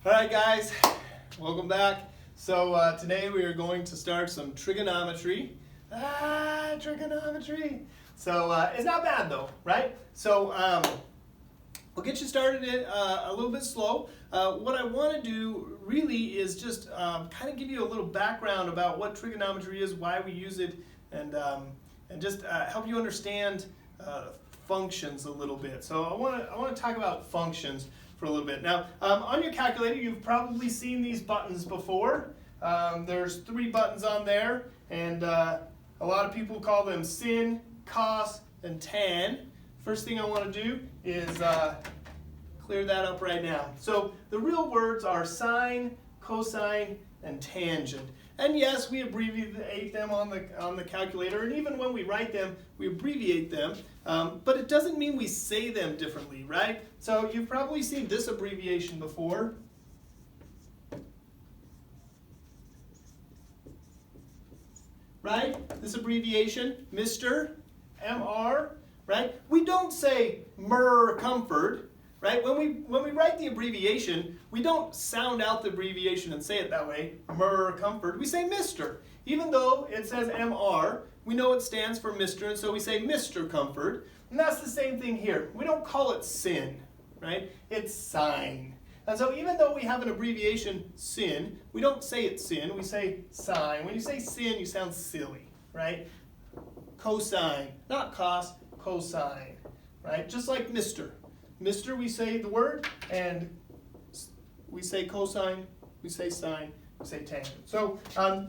All right, guys, welcome back. So today we are going to start some trigonometry. Trigonometry. So it's not bad though, right? So we'll get you started a little bit slow. What I want to do really is just kind of give you a little background about what trigonometry is, why we use it, and just help you understand functions a little bit. So I want to talk about functions for a little bit. Now, on your calculator, you've probably seen these buttons before. There's 3 buttons on there, and a lot of people call them sin, cos, and tan. First thing I want to do is clear that up right now. So the real words are sine, cosine, and tangent. And yes, we abbreviate them on the calculator, and even when we write them, we abbreviate them. But it doesn't mean we say them differently, right? So you've probably seen this abbreviation before. Right? This abbreviation, Mr., MR, right? We don't say mer comfort, right? When we write the abbreviation, we don't sound out the abbreviation and say it that way, mer comfort. We say Mr. Even though it says MR, we know it stands for Mr., and so we say Mr. Comfort. And that's the same thing here. We don't call it sin, right? It's sine. And so even though we have an abbreviation, sin, we don't say it's sin, we say sine. When you say sin, you sound silly, right? Cosine, not cos, cosine, right? Just like Mr. Mr, we say the word, and we say cosine, we say sine, we say tangent. So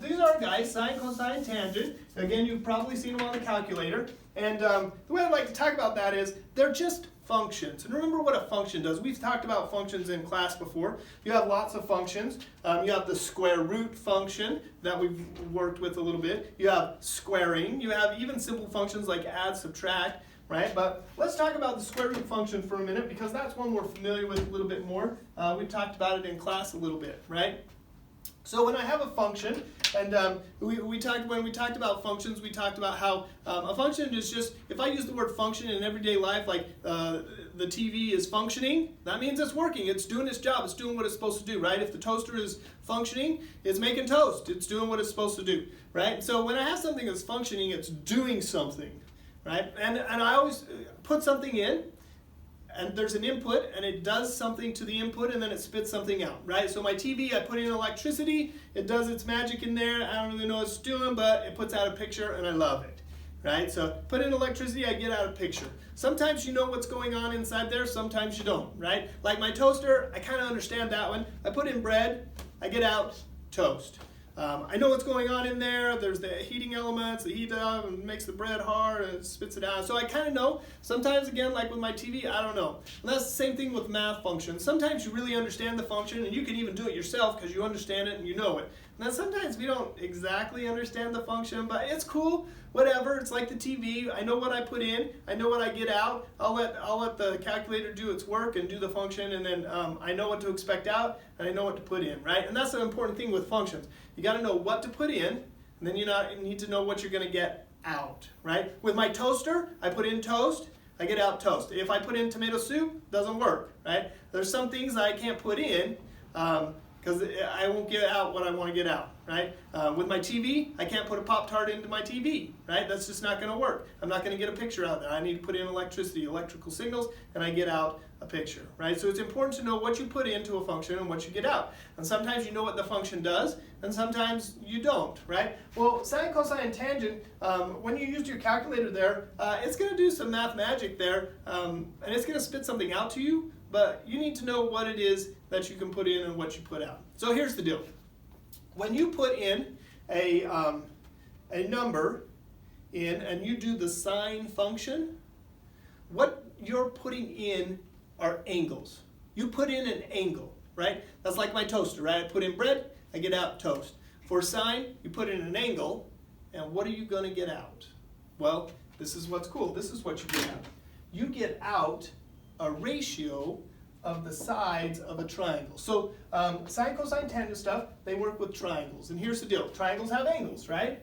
these are our guys, sine, cosine, tangent. Again, you've probably seen them on the calculator. And the way I'd like to talk about that is they're just functions. And remember what a function does. We've talked about functions in class before. You have lots of functions. You have the square root function that we've worked with a little bit. You have squaring. You have even simple functions like add, subtract. Right? But let's talk about the square root function for a minute, because that's one we're familiar with a little bit more. We've talked about it in class a little bit, right? So when I have a function, and when we talked about functions, we talked about how a function is just, if I use the word function in everyday life, like the TV is functioning, that means it's working, it's doing its job, it's doing what it's supposed to do, right? If the toaster is functioning, it's making toast, it's doing what it's supposed to do, right? So when I have something that's functioning, it's doing something. Right? And I always put something in, and there's an input, and it does something to the input, and then it spits something out, right? So my TV, I put in electricity, it does its magic in there, I don't really know what it's doing, but it puts out a picture, and I love it, right? So put in electricity, I get out a picture. Sometimes you know what's going on inside there, sometimes you don't, right? Like my toaster, I kind of understand that one. I put in bread, I get out toast. I know what's going on in there. There's the heating elements, the heat up, and makes the bread hard, and it spits it out. So I kind of know. Sometimes, again, like with my TV, I don't know. And that's the same thing with math functions. Sometimes you really understand the function, and you can even do it yourself because you understand it and you know it. Now, sometimes we don't exactly understand the function, but it's cool. Whatever. It's like the TV. I know what I put in. I know what I get out. I'll let the calculator do its work and do the function, and then I know what to expect out, and I know what to put in, right? And that's an important thing with functions. You got to know what to put in, and then you need to know what you're going to get out, right? With my toaster, I put in toast, I get out toast. If I put in tomato soup, it doesn't work, right? There's some things that I can't put in because I won't get out what I want to get out, right? With my TV, I can't put a Pop-Tart into my TV, right? That's just not going to work. I'm not going to get a picture out there. I need to put in electricity, electrical signals, and I get out a picture, right? So it's important to know what you put into a function and what you get out. And sometimes you know what the function does, and sometimes you don't, right? Well, sine, cosine, tangent, when you used your calculator there, it's going to do some math magic there, and it's going to spit something out to you, but you need to know what it is that you can put in and what you put out. So here's the deal. When you put in a number in and you do the sine function, what you're putting in are angles. You put in an angle, right? That's like my toaster, right? I put in bread, I get out toast. For sine, you put in an angle, and what are you going to get out? Well, this is what's cool. This is what you get out. You get out a ratio of the sides of a triangle. So sine, cosine, tangent stuff, they work with triangles. And here's the deal. Triangles have angles, right?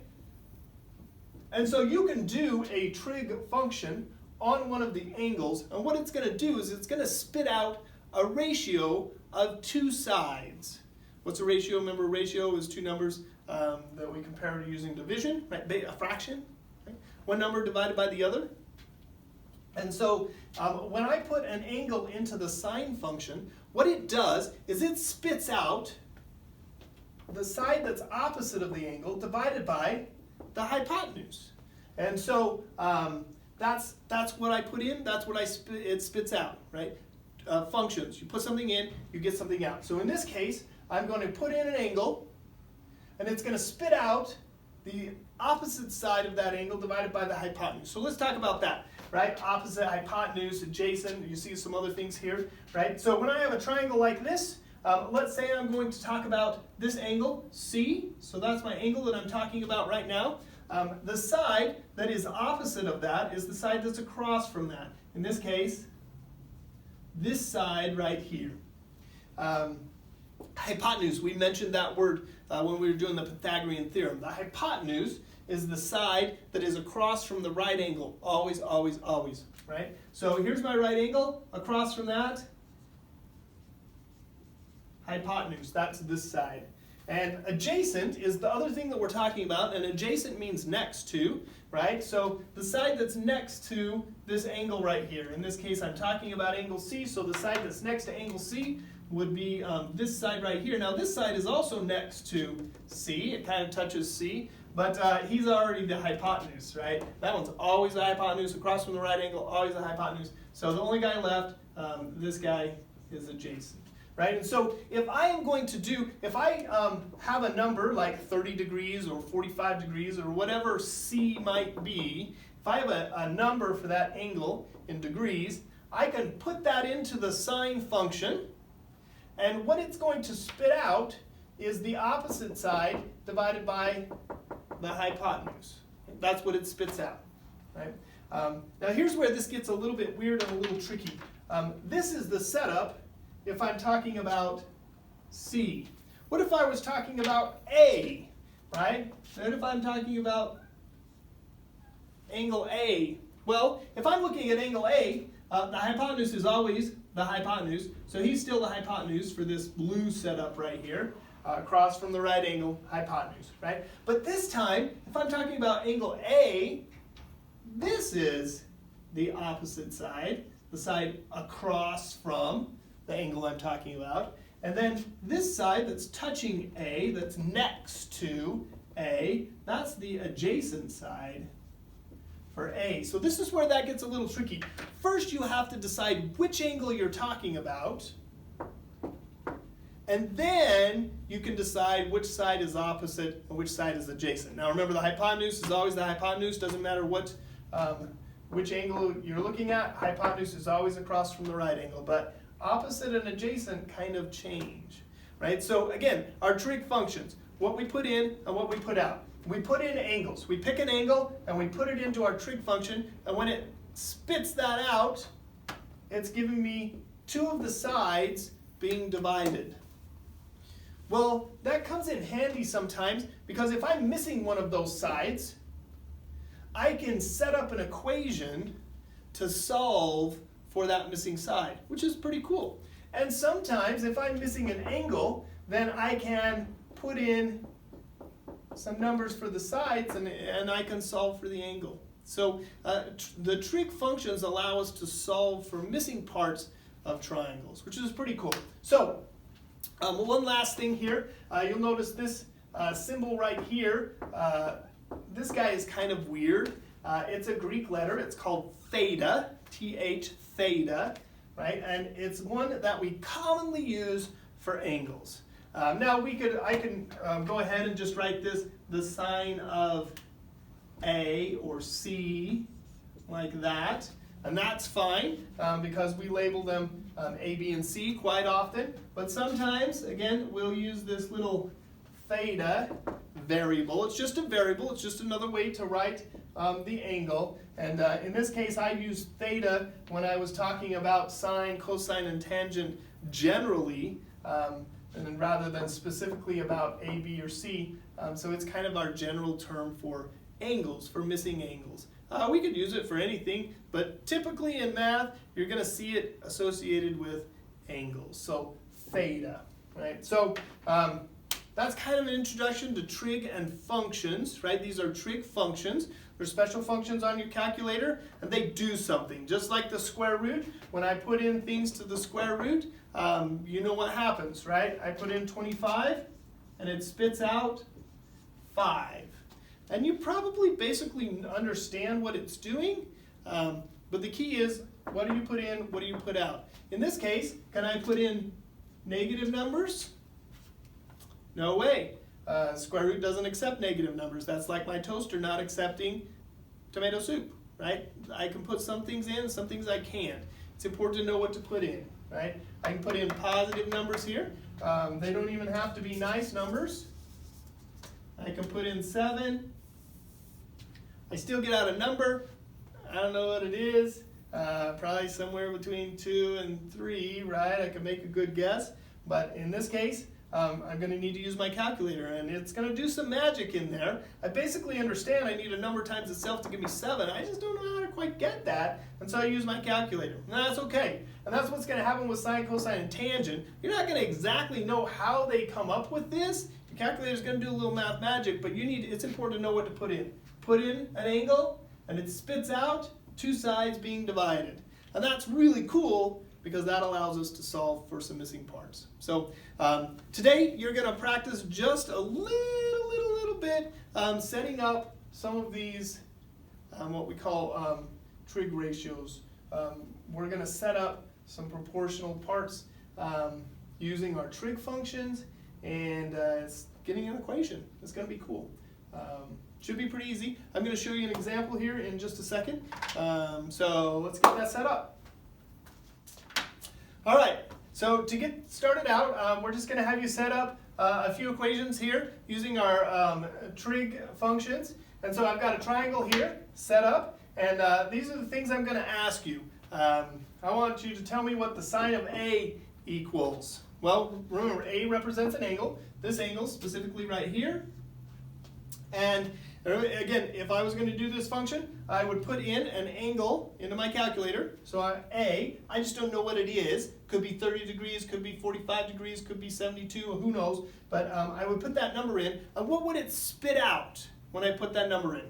And so you can do a trig function on one of the angles, and what it's going to do is it's going to spit out a ratio of two sides. What's a ratio? Remember, ratio is two numbers that we compare using division, right? A fraction, right? One number divided by the other. And so when I put an angle into the sine function, what it does is it spits out the side that's opposite of the angle divided by the hypotenuse. And so that's what I put in, that's what it spits out, right? Functions. You put something in, you get something out. So in this case, I'm going to put in an angle, and it's going to spit out the opposite side of that angle divided by the hypotenuse. So let's talk about that, right? Opposite, hypotenuse, adjacent. You see some other things here, right? So when I have a triangle like this, let's say I'm going to talk about this angle, C. So that's my angle that I'm talking about right now. The side that is opposite of that is the side that's across from that. In this case, this side right here. Hypotenuse, we mentioned that word when we were doing the Pythagorean theorem. The hypotenuse is the side that is across from the right angle. Always, always, always, right? So here's my right angle. Across from that, hypotenuse. That's this side. And adjacent is the other thing that we're talking about, and adjacent means next to, right? So the side that's next to this angle right here. In this case, I'm talking about angle C, so the side that's next to angle C would be this side right here. Now this side is also next to C. It kind of touches C, but he's already the hypotenuse, right? That one's always a hypotenuse, across from the right angle, always a hypotenuse. So the only guy left, this guy is adjacent. Right? And so if I am going to do, if I have a number like 30 degrees or 45 degrees or whatever C might be, if I have a number for that angle in degrees, I can put that into the sine function, and what it's going to spit out is the opposite side divided by the hypotenuse. That's what it spits out. Right? Now here's where this gets a little bit weird and a little tricky. This is the setup if I'm talking about C. What if I was talking about A, right? What if I'm talking about angle A? Well, if I'm looking at angle A, the hypotenuse is always the hypotenuse, so he's still the hypotenuse for this blue setup right here, across from the right angle, hypotenuse, right? But this time, if I'm talking about angle A, this is the opposite side, the side across from the angle I'm talking about. And then this side that's touching A, that's next to A, that's the adjacent side for A. So this is where that gets a little tricky. First you have to decide which angle you're talking about, and then you can decide which side is opposite and which side is adjacent. Now remember, the hypotenuse is always the hypotenuse, doesn't matter which angle you're looking at, hypotenuse is always across from the right angle, but opposite and adjacent kind of change, right? So again, our trig functions, what we put in and what we put out. We put in angles. We pick an angle and we put it into our trig function, and when it spits that out, it's giving me two of the sides being divided. Well, that comes in handy sometimes, because if I'm missing one of those sides, I can set up an equation to solve for that missing side, which is pretty cool. And sometimes if I'm missing an angle, then I can put in some numbers for the sides and I can solve for the angle. So the trig functions allow us to solve for missing parts of triangles, which is pretty cool. So one last thing here, you'll notice this symbol right here. This guy is kind of weird. It's a Greek letter. It's called theta, Th, theta, right? And it's one that we commonly use for angles. Now I can go ahead and just write this, the sine of A or C, like that. And that's fine because we label them A, B, and C quite often. But sometimes, again, we'll use this little theta variable. It's just a variable. It's just another way to write the angle. And in this case, I used theta when I was talking about sine, cosine, and tangent generally, and rather than specifically about A, B, or C. So it's kind of our general term for angles, for missing angles. We could use it for anything, but typically in math, you're going to see it associated with angles. So theta, right? So that's kind of an introduction to trig and functions, right? These are trig functions. They're special functions on your calculator, and they do something. Just like the square root, when I put in things to the square root, you know what happens, right? I put in 25, and it spits out 5. And you probably basically understand what it's doing, but the key is, what do you put in, what do you put out? In this case, can I put in negative numbers? No way. Square root doesn't accept negative numbers. That's like my toaster not accepting tomato soup, right? I can put some things in, some things I can't. It's important to know what to put in, right? I can put in positive numbers here. They don't even have to be nice numbers. I can put in 7. I still get out a number. I don't know what it is. Probably somewhere between 2 and 3, right? I can make a good guess. But in this case, I'm going to need to use my calculator, and it's going to do some magic in there. I basically understand I need a number times itself to give me 7. I just don't know how to quite get that, and so I use my calculator. And that's okay. And that's what's going to happen with sine, cosine, and tangent. You're not going to exactly know how they come up with this. Your calculator is going to do a little math magic, but it's important to know what to put in. Put in an angle, and it spits out 2 sides being divided. And that's really cool, because that allows us to solve for some missing parts. So today you're going to practice just a little bit setting up some of these what we call trig ratios. We're going to set up some proportional parts using our trig functions, and it's getting an equation. It's going to be cool. Should be pretty easy. I'm going to show you an example here in just a second. So let's get that set up. All right, so to get started out, we're just going to have you set up a few equations here using our trig functions. And so I've got a triangle here set up, and these are the things I'm going to ask you. I want you to tell me what the sine of A equals. Well, remember, A represents an angle. This angle specifically right here. And again, if I was going to do this function, I would put in an angle into my calculator. So I just don't know what it is. Could be 30 degrees, could be 45 degrees, could be 72, who knows. But I would put that number in. And what would it spit out when I put that number in?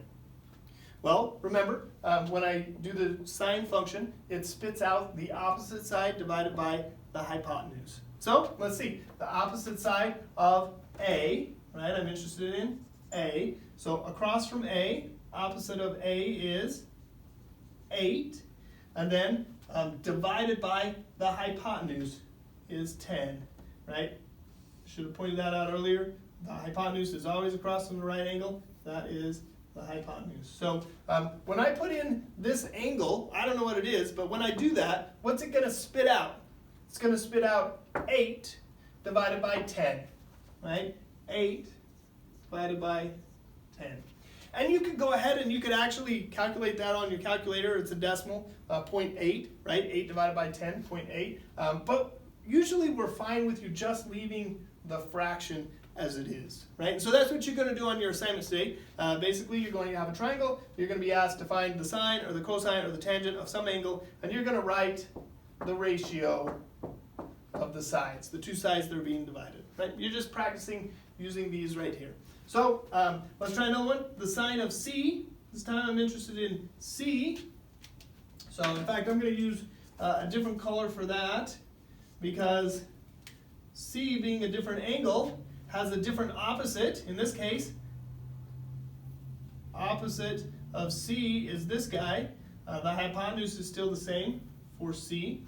Well, remember, when I do the sine function, it spits out the opposite side divided by the hypotenuse. So let's see, the opposite side of A, right, I'm interested in A. So across from A, opposite of A is 8, and then divided by the hypotenuse is 10, right? Should have pointed that out earlier. The hypotenuse is always across from the right angle. That is the hypotenuse. So when I put in this angle, I don't know what it is, but when I do that, what's it going to spit out? It's going to spit out 8 divided by 10, right? 8 divided by 10. And you could go ahead and you could actually calculate that on your calculator. It's a decimal, 0.8, right? 8 divided by 10, 0.8. But usually we're fine with you just leaving the fraction as it is, right? And so that's what you're going to do on your assignments today. Basically, you're going to have a triangle. You're going to be asked to find the sine or the cosine or the tangent of some angle, and you're going to write the ratio of the sides, the 2 sides that are being divided, right? You're just practicing using these right here. So let's try another one. The sine of C. This time I'm interested in C. So in fact, I'm going to use a different color for that, because C, being a different angle, has a different opposite. In this case, opposite of C is this guy. The hypotenuse is still the same for C.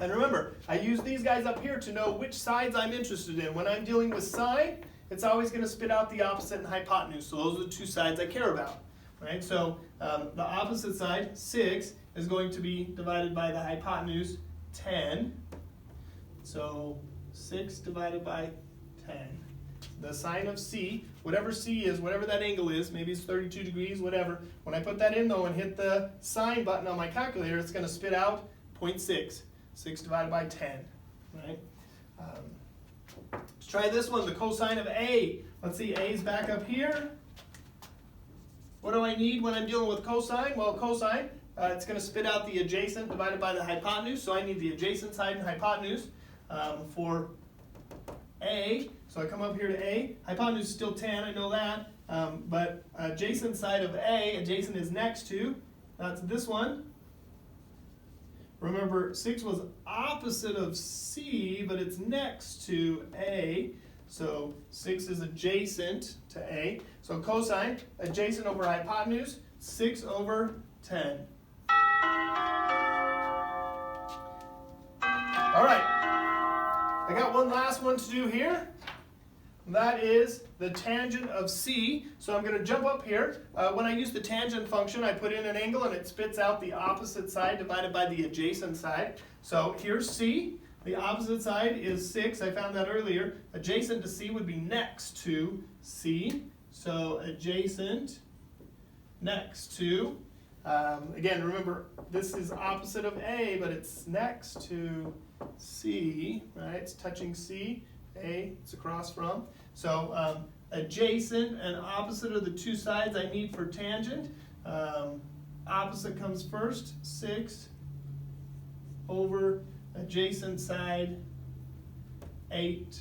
And remember, I use these guys up here to know which sides I'm interested in. When I'm dealing with sine, it's always going to spit out the opposite and hypotenuse. So those are the 2 sides I care about, right? So the opposite side, 6, is going to be divided by the hypotenuse, 10. So 6 divided by 10. The sine of C, whatever C is, whatever that angle is, maybe it's 32 degrees, whatever. When I put that in though and hit the sine button on my calculator, it's going to spit out 0.6. 6 divided by 10, right? Let's try this one, the cosine of A. Let's see, A is back up here. What do I need when I'm dealing with cosine? Well, cosine, it's going to spit out the adjacent divided by the hypotenuse, so I need the adjacent side and hypotenuse for A. So I come up here to A. Hypotenuse is still 10, I know that, but adjacent side of A, adjacent is next to, that's this one. Remember, 6 was opposite of C, but it's next to A. So 6 is adjacent to A. So cosine, adjacent over hypotenuse, 6 over 10. All right, I got one last one to do here. That is the tangent of C. So I'm going to jump up here. When I use the tangent function, I put in an angle and it spits out the opposite side divided by the adjacent side. So here's C. The opposite side is 6. I found that earlier. Adjacent to C would be next to C. So adjacent next to. Again, remember, this is opposite of A, but it's next to C, right? It's touching C. A, it's across from. So adjacent and opposite are the two sides I need for tangent. Opposite comes first, 6 over adjacent side, 8.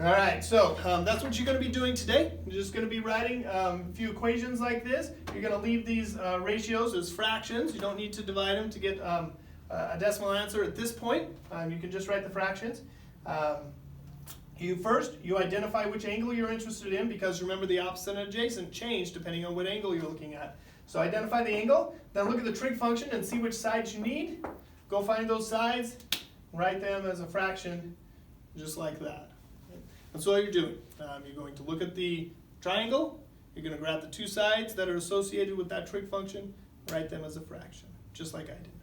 All right, so that's what you're going to be doing today. You're just going to be writing a few equations like this. You're going to leave these ratios as fractions. You don't need to divide them to get a decimal answer at this point. You can just write the fractions. You identify which angle you're interested in, because remember, the opposite and adjacent change depending on what angle you're looking at. So identify the angle, then look at the trig function and see which sides you need. Go find those sides, write them as a fraction, just like that. That's all you're doing. You're going to look at the triangle, you're going to grab the two sides that are associated with that trig function, write them as a fraction, just like I did.